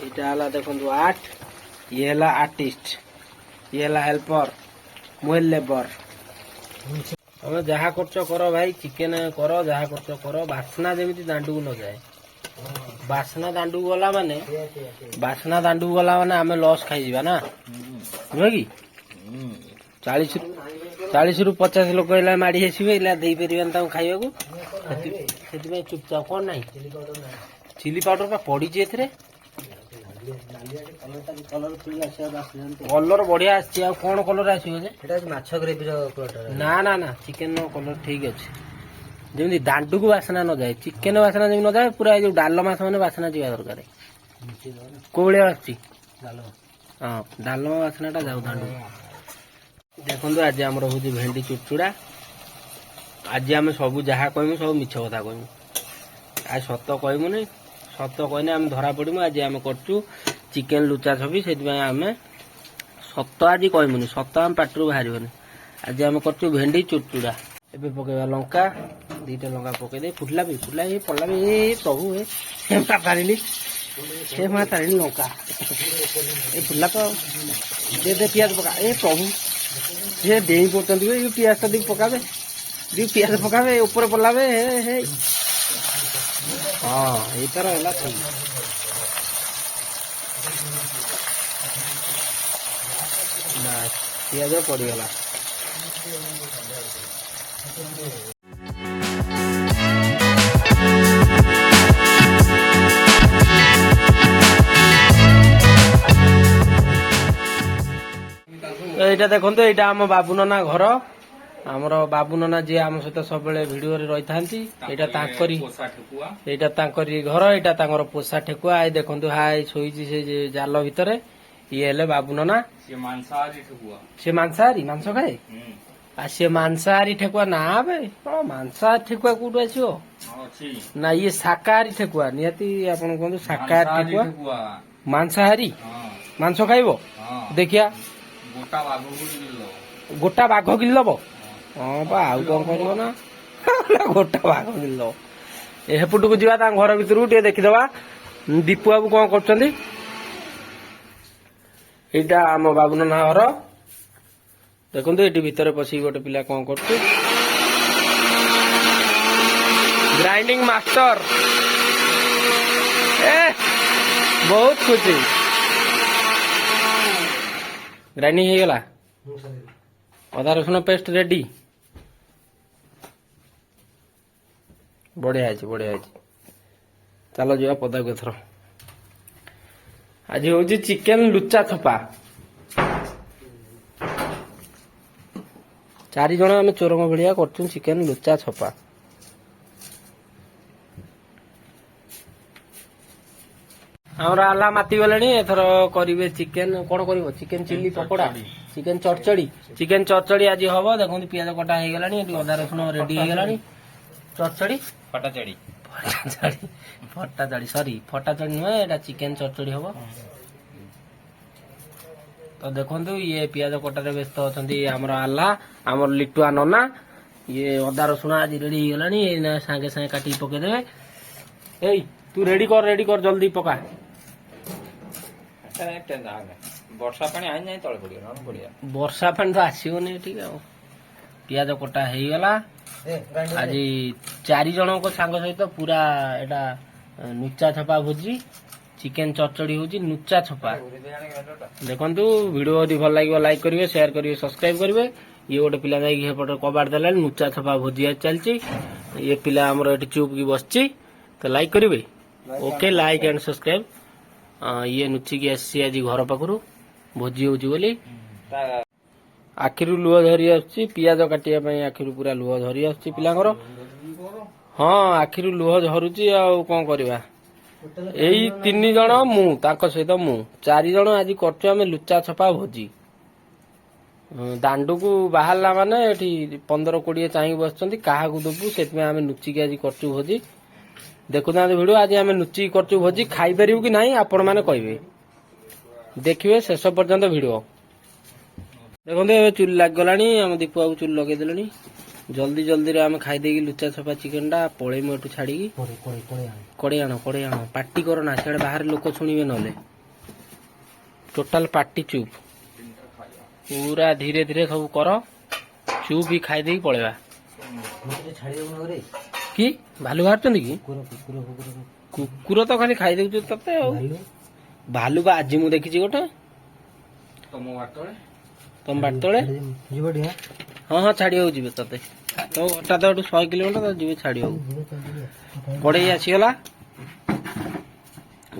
ଏଇଟା ହେଲା ଦେଖନ୍ତୁ 8 ଇଏ ହେଲା ଆର୍ଟିଷ୍ଟ ଇଏ ହେଲା ହେଲ୍ପର ମୁଁ ହେଲି ଲେବର। ତମେ ଯାହା କରୁଛ କର ଭାଇ ଚିକେନ କର ଯାହା କରୁଛ କର ବାସ୍ନା ଯେମିତି ଦାଣ୍ଡକୁ ନ ଯାଏ। ବାସ୍ନା ଦାଣ୍ଡକୁ ଗଲା ମାନେ ଆମେ ଲସ୍ ଖାଇଯିବା ନା ନୁହେଁ କି 40ରୁ 50 ଲୋକ ହେଲା ମାଡି ଆସିବେ ହେଲା ଦେଇପାରିବାନି ତାଙ୍କୁ ଖାଇବାକୁ ସେଥିପାଇଁ ଚୁପଚାପ କଣ ନାହିଁ ଚିଲି ପାଉଡର ବା ପଡିଛି ଏଥିରେ କଲର ବଢିଆ ଆସିଛି ଆଉ କଣ କଲର ଆସିବ ଯେ ମାଛ ଗ୍ରେଭିର ନା ନା ନା ଚିକେନ କଲର ଠିକ ଅଛି ଯେମିତି ଦାଣ୍ଡକୁ ବାସ୍ନା ନ ଯାଏ ଚିକେନ ବାସ୍ନା ଯେମିତି ନ ଯାଏ ପୁରା ଏ ଯୋଉ ଡାଲମା ମାନେ ବାସ୍ନା ଯିବା ଦରକାର କୋଉ ଭଳିଆ ଆସୁଛି ହଁ ଡାଲମା ବାସ୍ନା ଟା ଯାଉ ଦାଣ୍ଡକୁ। ଦେଖନ୍ତୁ ଆଜି ଆମର ହଉଛି ଭେଣ୍ଡି ଚୁଡ଼ଚୁଡ଼ା ଆଜି ଆମେ ସବୁ ଯାହା କହିବୁ ସବୁ ମିଛ କଥା କହିବୁ ଆଉ ସତ କହିବୁନି ସତ କହିଲେ ଆମେ ଧରା ପଡିବୁ। ଆଜି ଆମେ କରୁଛୁ ଚିକେନ ଲୁଚା ଛବି ସେଥିପାଇଁ ଆମେ ସତ ଆଜି କହିବୁନି ସତ ଆମ ପାଟିରୁ ବାହାରିବନି। ଆଜି ଆମେ କରୁଛୁ ଭେଣ୍ଡି ଚୁଡ଼ଚୁଡ଼ା। ଏବେ ପକେଇବା ଲଙ୍କା 2ଟା ଲଙ୍କା ପକେଇଦେଇ ଫୁଟିଲା ବି ପଡିଲା ବି ପ୍ରଭୁ ତାରିଣୀ ମା ତାରିଣୀ ଲଙ୍କା ଏ ଫୁଟିଲା ତ ଦେ ପିଆଜ ପକା ଏ ପ୍ରଭୁ ସେ ଡେଇଁ ପଡୁଛନ୍ତି ପିଆଜ ଟା ଟିକେ ପକାବେ ପିଆଜ ପକାବେ ଉପରେ ପଡିଲାବେ ହେ ହଁ ଏଇଥର ହେଲା ଠିକ ପିଆଜ ପଡିଗଲା। ଏଇଟା ଦେଖନ୍ତୁ ଏଇଟା ଆମ ବାବୁ ନନା ଘର ଆମର ବାବୁ ନନା ଯିଏ ଆମ ସହିତ ସବୁବେଳେ ଭିଡିଓରେ ରହିଥାନ୍ତି ଏଇଟା ତାଙ୍କରି ଘର ଏଇଟା ତାଙ୍କର ପୋଷା ଠେକୁଆ ଏଇ ଦେଖନ୍ତୁ ହାଇ ଶୋଇଛି ସେ ଜାଲ ଭିତରେ ଇଏ ହେଲେ ବାବୁ ନନା ସେ ମାଂସାହାରୀ ମାଂସ ଖାଏ ଆଉ ସିଏ ମାଂସାହାରୀ ଠେକୁଆ ନା ବେ ମାଂସାହାରୀ ଠେକୁଆ କୋଉଠୁ ଆସିବ ନା ଇଏ ଶାକାହାରୀ ଠେକୁଆ ନିହାତି ଆପଣ କୁହନ୍ତୁ ଶାକାହାରୀ ଠେକୁଆ ମାଂସାହାରୀ ମାଂସ ଖାଇବ ଦେଖିଆ ଗୋଟା ବାଘ କିଲି ଦବ ହଁ ବା ଆଉ କଣ କରିବ ନା ଗୋଟା ବାଘ କିଲି ଦବ ଏପଟକୁ ଯିବା ତାଙ୍କ ଘର ଭିତରକୁ ଟିକେ ଦେଖିଦବା ଦୀପୁ ବାବୁ କଣ କରୁଛନ୍ତି। ଏଇଟା ଆମ ବାବୁ ନନା ଘର ଦେଖନ୍ତୁ ଏଠି ଭିତରେ ପଶିକି ଗୋଟେ ପିଲା କଣ କରୁଛି ଗ୍ରାଇଣ୍ଡିଙ୍ଗ ମାଷ୍ଟର ବହୁତ ଖୁସି ଗ୍ରାଇଣ୍ଡିଙ୍ଗ ହେଇଗଲା ଅଦା ରସୁଣ ପେଷ୍ଟ ରେଡି ବଢିଆ ହେଇଛି ଚାଲ ଯିବା ପଦାକୁ ଏଥର। ଆଜି ହଉଛି ଚିକେନ ଲୁଚା ଛପା 4 ଜଣ ଆମେ ଚୋରଙ୍କ ଭଳିଆ କରୁଛୁ ଚିକେନ ଲୁଚା ଛପା। ଆମର ଆଲା ମାତି ଗଲେଣି ଏଥର କରିବେ ଚିକେନ କଣ କରିବ ଚିକେନ ଚିଲି ପକୋଡା ଚିକେନ ଚଡଚଡି ଆଜି ହବ ଦେଖନ୍ତୁ ପିଆଜ କଟା ହେଇଗଲାଣି ଏଠି ଅଦା ରସୁଣ ରେଡି ହେଇଗଲାଣି ଚଡଚଡି ଫଟାଚଡି ନୁହେଁ ଏଟା ଚିକେନ ଚଡଚଡି ହବ ତ ଦେଖନ୍ତୁ ଇଏ ପିଆଜ କଟାରେ ବ୍ୟସ୍ତ ଅଛନ୍ତି ଆମର ଆଲା ଆମର ଲିଟୁଆ ନନା ଇଏ ଅଦା ରସୁଣ ଆଜି ରେଡି ହେଇଗଲାଣି ସାଙ୍ଗେ ସାଙ୍ଗେ କାଟିକି ପକେଇଦେବେ। ଏଇ ତୁ ରେଡି କର ଜଲ୍ଦି ପକା ବର୍ଷା ପାଣି ତ ଆସିବନି ଏଠିକି ଆଉ ପିଆଜ କଟା ହେଇଗଲା। ଆଜି 4 ଜଣଙ୍କ ସାଙ୍ଗ ସହିତ ପୁରା ଏଟା ନୁଚା ଛପା ଭୋଜି ଚିକେନ ଚଡଚଡି ହଉଛି ନୁଚା ଛପା ଦେଖନ୍ତୁ ଭିଡିଓ ଯଦି ଭଲ ଲାଗିବ ଲାଇକ୍ କରିବେ ସେୟାର କରିବେ ସବସ୍କ୍ରାଇବ କରିବେ। ଇଏ ଗୋଟେ ପିଲା ଯାଇକି ସେପଟେ କବାଟ ଦେଲାଣି ନୁଚା ଛପା ଭୋଜି ଚାଲିଛି ଇଏ ପିଲା ଆମର ଏଠି ଚୁପ୍ କି ବସିଛି ତ ଲାଇକ୍ କରିବେ ଓକେ ଲାଇକ୍ ଆଣ୍ଡ ସବସ୍କ୍ରାଇବ। ଇଏ ନୁଚିକି ଆସିଛି ଆଜି ଘର ପାଖରୁ ଭୋଜି ହଉଛି ବୋଲି ଆଖିରୁ ଲୁହ ଝରି ଆସୁଛି ପିଆଜ କାଟିବା ପାଇଁ ଆଖିରୁ ପୁରା ଲୁହ ଝରି ଆସୁଛି ପିଲାଙ୍କର ହଁ ଆଖିରୁ ଲୁହ ଝରୁଛି ଆଉ କଣ କରିବା ଏଇ 3 ଜଣ ମୁଁ ତାଙ୍କ ସହିତ ମୁଁ 4 ଜଣ ଆଜି କରୁଛୁ ଆମେ ଲୁଚା ଛପା ଭୋଜି ଦାଣ୍ଡକୁ ବାହାରିଲା ମାନେ ଏଠି 15-20 ଚାହିଁକି ବସିଛନ୍ତି କାହାକୁ ଦବୁ ସେଥିପାଇଁ ଆମେ ଲୁଚିକି ଆଜି କରୁଛୁ ଭୋଜି ଦେଖୁଥାନ୍ତି ଭିଡିଓ ଆଜି ଆମେ ଲୁଚିକି କରୁଛୁ ଭୋଜି ଖାଇପାରିବୁ କି ନାହିଁ ଆପଣ ମାନେ କହିବେ ଦେଖିବେ ଶେଷ ପର୍ଯ୍ୟନ୍ତ ଭିଡିଓ ଦେଖନ୍ତୁ ଏବେ ଚୁଲି ଲାଗିଗଲାଣି ଆମ ଦୀପୁ ବାବୁ ଚୁଲି ଲଗେଇଦେଲେଣି जल्दी जल्दी रे आम खाई देगी लुचा छपा चिकेन टा पलैमु एठू छाड़ी कड़े आण पार्टी करना सियाड़े बाहर लोक शुणवे नले टोटाल पार्टी चुप पूरा धीरे धीरे सब कर चुप ही खाई देगी पलैबा कि भालू बाहर कि कुकुर तो खाली खाई दे तते भालू बा आज मु देखी गोटे तुम बाट तले हाँ हाँ छाड़ी जी ते तो घटा तो 100 किलोमीटर जी छाड़ी कड़े आसीगला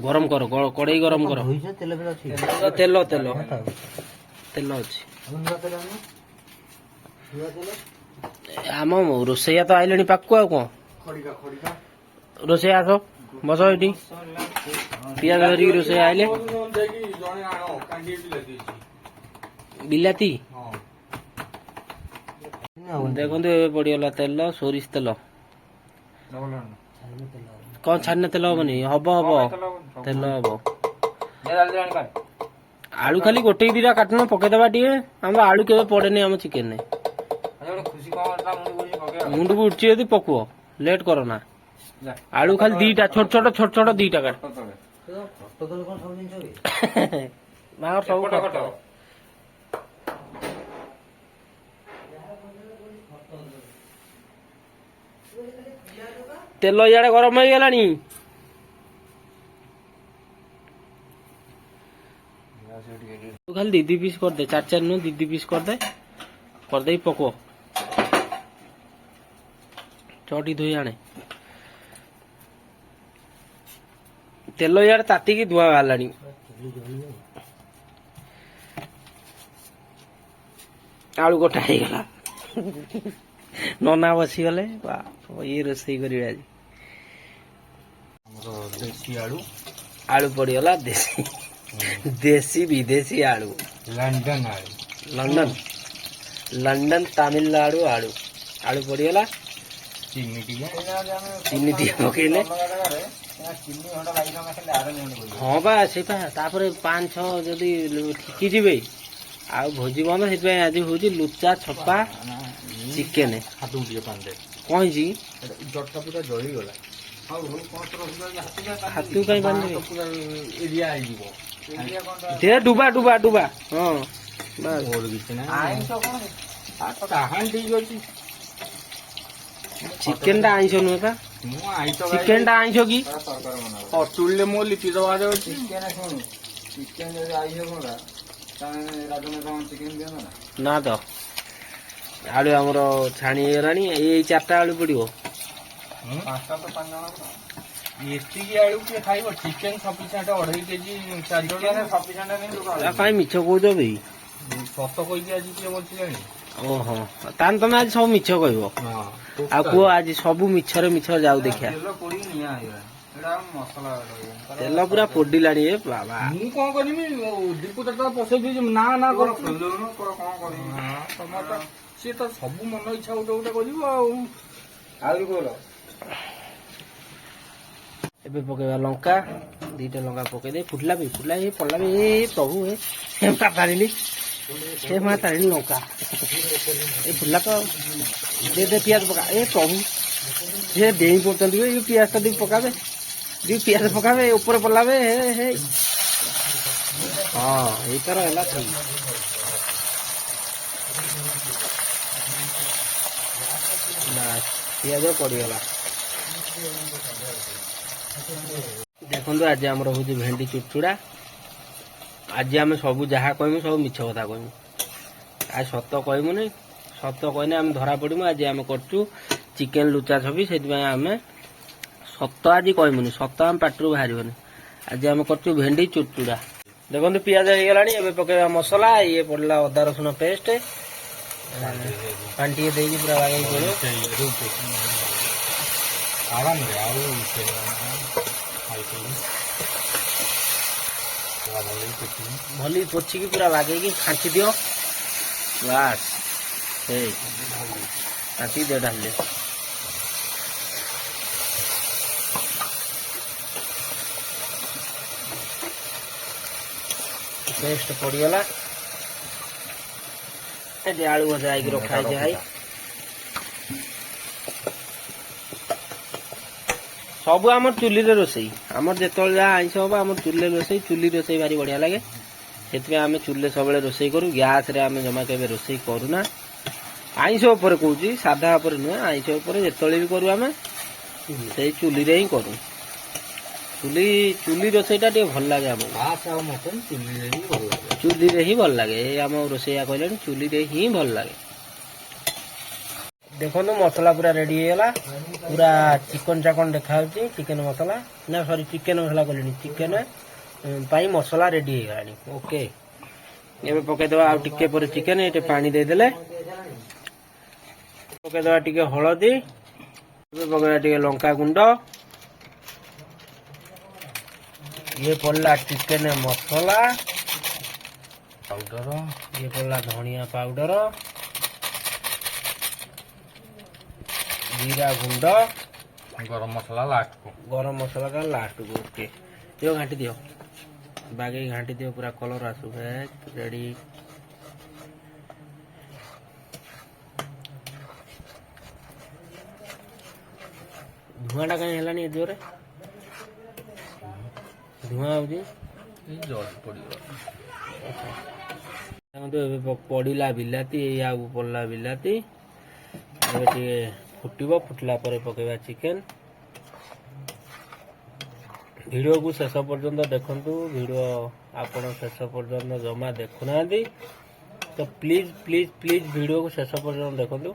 गरम कर कड़े गरम कर तेल तेल तेल अच्छी आम रोसैया तो आइले पाकू आ कौन रोसैया आस बस ये पियाज धरिकी रोसैया आइले बिलाती देखो पड़गला तेल सोरिष तेल कौन छाने तेल हेनी हम हम तेल हम आलू खाली गोटे दीटा काटना पकईदबा टे आम आलू के पड़े आम चिकेन मुंड को उठी यदि पकुओ लेट करो ना आलू खाली दीटा छोट छोट दीटा काट सब तेल इे गरम हो गलानी खाली दी पीस कर दे 4 नु दी पीस कर दे पको चटी धोई आने तेल इे ताती धुआं बाहर आलू कटा हो गला नना बसीगले ये रोसई कर देसी आलू आलू पड़गला देसी देसी विदेशी आलू लंडन आलू लंडन तमिलनाडु आलू आलू पड़गला चीनी टी पकईले हाँ बा से 5-6 जदि ठिकी आ भोजी बंद से आज हूँ लुचा छपा चिकेन कौन जटा पूरा जली गला हाथी कहीं बांधे दे डुबा डुबा डुबा हाँ चिकेन टा आईस नुह चिकेन टा आईस कि अतुल्य मो लिपि दबा ना तो आलू आमर छाणी गला ये 4टा आलू पड़ो आलू किए खाइब चिकेन सफिसीयंट 2.5 केजी 4 कहीं मिछ कौच भाई सत कही आज किए बचिले ओहो तान तमें आज सब मिछ कह आ कह आज सब मिछरे मिछ जाऊ देखिया तेल पूरा पोडिला बाबा मु कौन करमी दीपू तो पसई ना ना कर सी तो सब मन इच्छा गोटे कर एबे पकेबा लंका 2टा लंका पकई दे फुटला भी पड़ला भी ए प्रभु ए तारिली ए मां तारिली लंका ए फुटला तो दे पियाज पका ए प्रभु ये डेई पड़ते ये पियाज टा दी पका दे पियाज पकावे ऊपर पलावे हे हाँ ये तरह है ठीक पियाज पड़गला देखो आज आम हूँ भेंडी चुड़चुड़ा आज आम सब जहाँ कहमु सब मिछ कथा कहमु आज सत कहमु नहीं सत कहने आम धरा पड़मु आज आम करचु चिकेन लुचा छवि से आम सत आज कहमुनि सत आम पाटरू बाहर आज आम करचु भेंडी चुड़चुड़ा देखो पियाज हो गला एवं पकेबा मसला ये पड़ला अदा रसुण पेस्ट पानी टे देगी पूरा बागे भली पोछिकी पूरा बागे खाँची दियो बास खाँची दे डाल पेस्ट पड़गला आलू भजा रखा है ସବୁ ଆମର ଚୁଲିରେ ରୋଷେଇ। ଆମର ଯେତେବେଳେ ଯାହା ଆଇଁଷ ହବ ଆମର ଚୁଲିରେ ରୋଷେଇ। ଚୁଲି ରୋଷେଇ ଭାରି ବଢିଆ ଲାଗେ, ସେଥିପାଇଁ ଆମେ ଚୁଲିରେ ସବୁବେଳେ ରୋଷେଇ କରୁ। ଗ୍ୟାସରେ ଆମେ ଜମା କେବେ ରୋଷେଇ କରୁନା। ଆଇଁଷ ଉପରେ କହୁଛି, ସାଧା ଉପରେ ନୁହେଁ। ଆଇଁଷ ଉପରେ ଯେତେବେଳେ ବି କରୁ ଆମେ ସେଇ ଚୁଲିରେ ହିଁ କରୁ। ଚୁଲି ରୋଷେଇଟା ଟିକେ ଭଲ ଲାଗେ ଆମକୁ। ଚୁଲିରେ ହିଁ ଭଲ ଲାଗେ। ଏଇ ଆମ ରୋଷେଇଆ କହିଲେଣି ଚୁଲିରେ ହିଁ ଭଲ ଲାଗେ। ଦେଖନ୍ତୁ ମସଲା ପୁରା ରେଡି ହେଇଗଲା, ପୁରା ଚିକନ ଚାକନ ଦେଖାଯାଉଛି। ଚିକେନ ମସଲା ନା ସରି ଚିକେନ ମସଲା କଲିଣି, ଚିକେନ ପାଇଁ ମସଲା ରେଡି ହେଇଗଲାଣି। ଓକେ, ଏବେ ପକେଇଦବା ଆଉ ଟିକେ ପରେ ଚିକେନ। ଏଠି ପାଣି ଦେଇଦେଲେ ପକେଇଦବା ଟିକେ ହଳଦୀ, ଏବେ ପକେଇବା ଟିକେ ଲଙ୍କା ଗୁଣ୍ଡ, ଇଏ ପଡିଲା ଚିକେନ ମସଲା ପାଉଡର, ଇଏ ପଡିଲା ଧନିଆ ପାଉଡର, जीरा गुंड, गरम मसला लास्ट को, गरम मसला का लास्ट को। ओके, दियो घाटी दियो, बागे घाटी दियो, पूरा कलर आसु रेडी। धुआं कहीं हेलानी जोरे धुआं होजी पड़ा बिलाती पड़ा बिलाती। फुटब, फुटला पकेबा चिकेन। वीडियो को शेष पर्यंत देखंतु। वीडियो आपण शेष पर्यंत जमा देखुना तो प्लीज प्लीज प्लीज वीडियो को शेष पर्यंत देखंतु।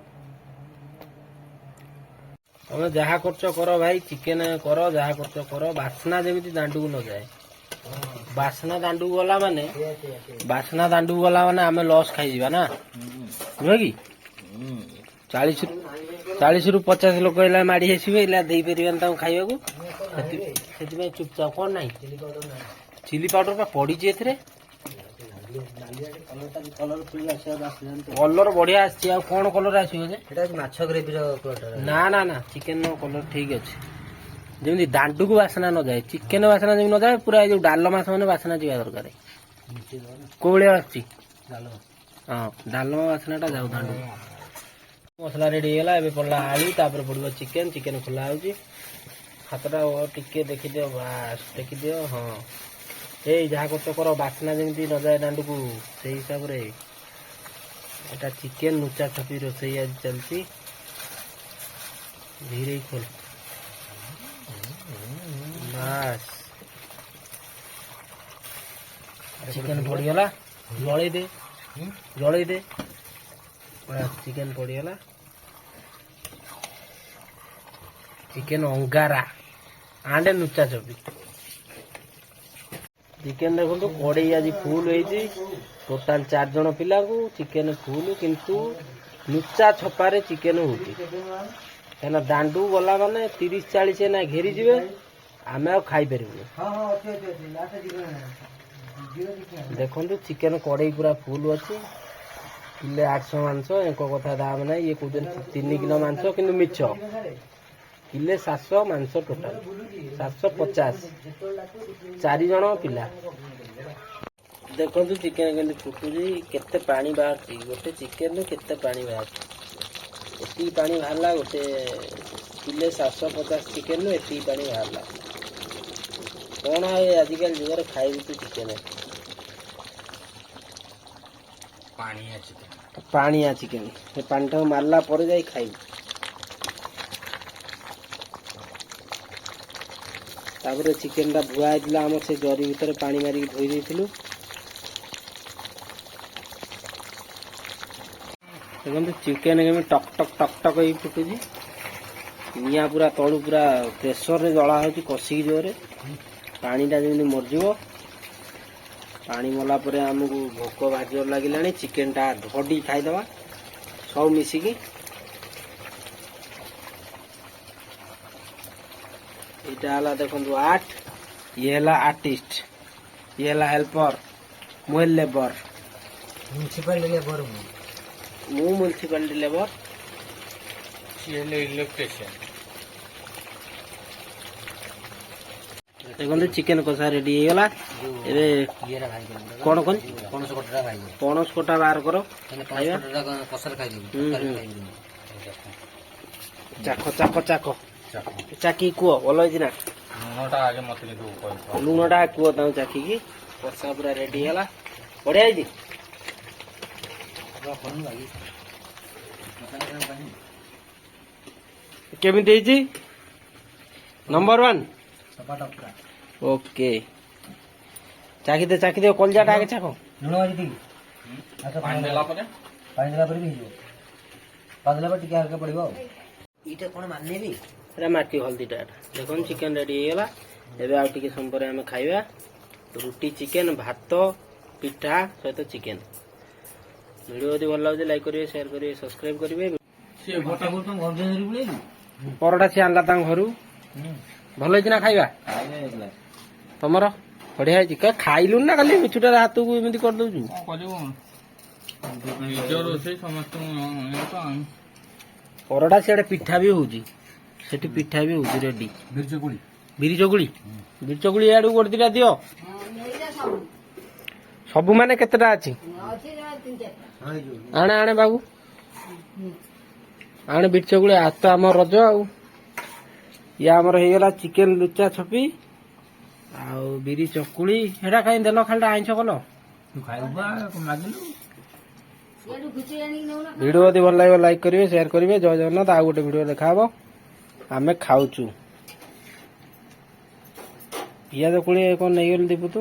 तमें जहाँ करछ करो भाई, चिकेन करो, जहाँ करछ करो, बास्ना जमी दांडू को न जाए। बास्ना दांडू गला माने आमे लॉस खाई ना, नुहे कि 40 रु 50 लोक माड़ी आसवे दे पारे खाइबा को। चुपचाप कौन ना चिली पाउडर का पड़ी कलर बढ़िया कौन कलर आसो ना ना ना चिकेन कलर ठीक अच्छे। जमी दांडू को बासना न जाए, चिकेन बासना जमी न जाए, पूरा जो डालमा मैंने बासना जावा दरकार। कोले हाँ डालमा बासनाटा जाऊ दांडू। मसला रेडी है, पड़ा आलू, तापर पड़ो चिकेन। चिकेन खोला हो हाथटा टिके देखी दियो, बास देखी दियो। हाँ ये जहाँ कर बास्ना जमी न जाए दांडू को, से हिसाब से एटा चिकेन नुचा छपी रोसई आज चलती। धीरे खोल, बास चिकेन पड़गला, जड़े दे, जड़े दे, चिकेन पड़गला। चिकेन अंगारा आंडे नुचा छपी चिकेन देखो कड़े आज फुल होती। टोटाल 4 जन पिला को चिकेन फुल, किंतु नुचा छपारे चिकेन होती। कहना दांडू गला माने 30-40 ना घेरी जीवे, आमे आ खाई परिबुनी। देखो चिकेन कड़े पूरा फुल अच्छी। किले 800 मांस, एक कथा दाम ना। ये कहते 3 किलो मांस किंतु मिछ। किले 700 मांस, टोटाल 750। 4 जन पिला। देखो चिकेन के फुटुची, केते पानी बाहर। गोटे चिकेन केते पानी बाहर, एति पानी बाहरला। गोटे किले 750 चिकेन एति पानी बाहरला। कौन आजिकल जुगर खाइबी तू चिकेन? पानिया चिकेन। पानी मारला पर जाई खाइबी। तापर चिकेन टा धुआ होता आम से जरी भितर पानी मारिक धोई देलु। देखो चिकेन के टक टक टक टक ही फुटुची। निआ पूरा तलू पूरा प्रेसर रे जला हो कषिक जोरे। पानीटा जमी मरजिव। पानी मला परे आमको भोक भाजर लगे। चिकेन टा धडी खाईदवा सब मिसिकी। यहाँ देखो 8, ये है आर्टिस्ट, ये है हेल्पर, मुझे labour, municipality labour, municipality labour, electrician. देखो चिकेन कषा रेडी हो गला। कौन कौन पणस कटा बाहर करो, चाख चाख चाख ଚାକି କୁହ ଭଲ ହେଇଛି ନା ଲୁଣଟା ଆଗେ ମତେ କିନ୍ତୁ କହିବ। ଲୁଣଟା କୁହ ତାଙ୍କୁ ଚାକିକି। କଷା ପୁରା ରେଡି ହେଲା, ବଢିଆ ହେଇଛି। କେମିତି ହେଇଛି? ନମ୍ବର 1। ଓକେ, ଚାଖିଦିଅ କଲଜାଟା ଆଗେ ଚାଖ। ଲୁଣ ମାରିକି ପାଣି ଦେଲା ପରେ ପାଣି ଦେଲା ପରେ ବି ହେଇଯିବ। ପାଣି ଦେଲା ପରେ ଟିକେ ହାଲକା ପଡିବ ଆଉ। ଏଇଟା କଣ ମାନେବି? ଏଟା ମାଟି ହଳଦୀଟା ଏଟା। ଦେଖନ୍ତୁ ଚିକେନ ରେଡି ହେଇଗଲା। ଏବେ ଆଉ ଟିକେ ସମୟ ପରେ ଆମେ ଖାଇବା। ରୁଟି ଚିକେନ, ଭାତ, ପିଠା ସହିତ ଚିକେନ। ଭିଡ଼ିଓ ଯଦି ଭଲ ଲାଗୁଛି ଲାଇକ୍ କରିବେ, ସେୟାର କରିବେ, ସବସ୍କ୍ରାଇବ କରିବେ। ସିଏ ଗୋଟା ଗୋଟା ତମ ଘର ଧରି ବୁଲେଇଲୁ। ପରଟା ସିଏ ଆଣିଲା ତାଙ୍କ ଘରୁ। ଭଲ ହେଇଛି ନା ଖାଇବା? ତମର ବଢିଆ ହେଇଛି। ଖାଇଲୁନି ନା ଖାଲି ମିଛୁଟାରେ ହାତକୁ ଏମିତି କରିଦଉଛୁ। କଣ କରିବୁ? ନିଜ ରୋଷେଇ ସମସ୍ତଙ୍କୁ ପରଟା ସିଆଡେ ପିଠା ବି ହଉଛି, ସେଠି ପିଠା ବି ହଉଛି ରେଡି। ବିରି ଚକୁଳି ଇଆଡକୁ ଗୋଟେ ଦିଟା ଦିଅ। ସବୁ ମାନେ କେତେଟା ଅଛି? ଆଣେ ବାବୁ, ଆଣେ ବିରି ଚକୁଳି। ଆজ ତ ଆମ ରଜ ଆଉ। ଇଏ ଆମର ହେଇଗଲା ଚିକେନ ଲୁଚା ଛପି ଆଉ ବିରି ଚକୁଳି। ସେଟା କାହିଁ ଦେଲ ଖାଲିଟା ଆଇଁଷ କଲ? ଭିଡ଼ିଓ ଯଦି ଭଲ ଲାଗିବ ଲାଇକ୍ କରିବେ, ସେୟାର କରିବେ। ଜୟ ଜଗନ୍ନାଥ। ଆଉ ଗୋଟେ ଭିଡ଼ିଓ ଦେଖାହବ। ଆମେ ଖାଉଛୁ। ପିଆଜ କୋଳି କଣ ନେଇଗଲୁ ଦୀପୁ ତୁ?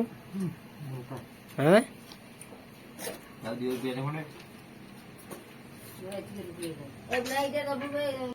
ଆଉ ଦିଅ ପିଆଜ ଖଣ୍ଡେ।